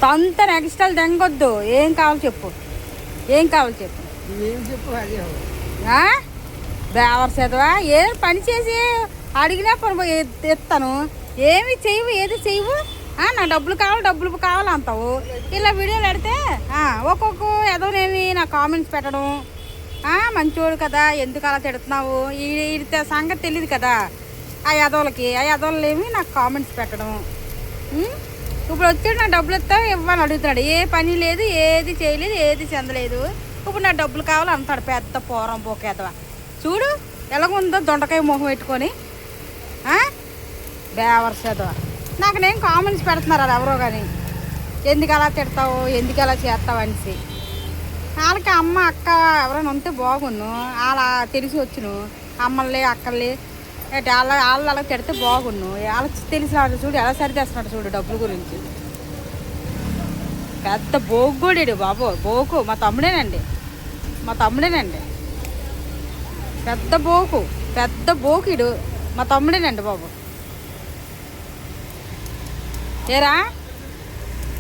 తంత నెక్స్టల్ తెంగొద్దు. ఏం కావాలి చెప్పు, ఏం కావాలి చెప్పు. ఏం చెప్పు అదే బేవర్ చేతవా? ఏ పని చేసి అడిగినా పని ఎత్తాను. ఏమి చెయ్యవు, ఏది చెయ్యవు. నా డబ్బులు కావాలి అంటావు. ఇలా వీడియోలు పెడితే ఒక్కొక్క ఎదవనేమి నా కామెంట్స్ పెట్టడం. మంచోడు కదా, ఎందుకు అలా తిడుతున్నావు, ఈ సంగతి తెలియదు కదా ఆ ఎదవలు ఏమి నాకు కామెంట్స్ పెట్టడం. ఇప్పుడు వచ్చాడు నా డబ్బులు ఇస్తావు ఇవ్వని అడుగుతున్నాడు. ఏ పని లేదు, ఏది చేయలేదు, ఏది చెందలేదు. ఇప్పుడు నా డబ్బులు కావాలి అంటాడు పెద్ద పోరం పోకేదవా. చూడు ఎలాగుందో దొండకాయ మొహం పెట్టుకొని. బేవర్స్ చదవా. నాకు నేను కామెంట్స్ పెడుతున్నారు అది ఎవరో కానీ, ఎందుకు అలా తిడతావు, ఎందుకు అలా చేస్తావు అనేసి. వాళ్ళకి అమ్మ అక్క ఎవరైనా ఉంటే బాగున్ను. అలా తెలిసి వచ్చును అమ్మల్ని అక్కల్ని వాళ్ళు అలా తిడితే బాగున్ను. వాళ్ళకి తెలిసినాడు చూడు ఎలా సరిదేస్తున్నాడు చూడు డబ్బుల గురించి. పెద్ద బోగుడేడు బాబు, బోకు మా తమ్ముడేనండి పెద్ద బోకుడు మా తమ్ముడేనండి బాబు. ఏరా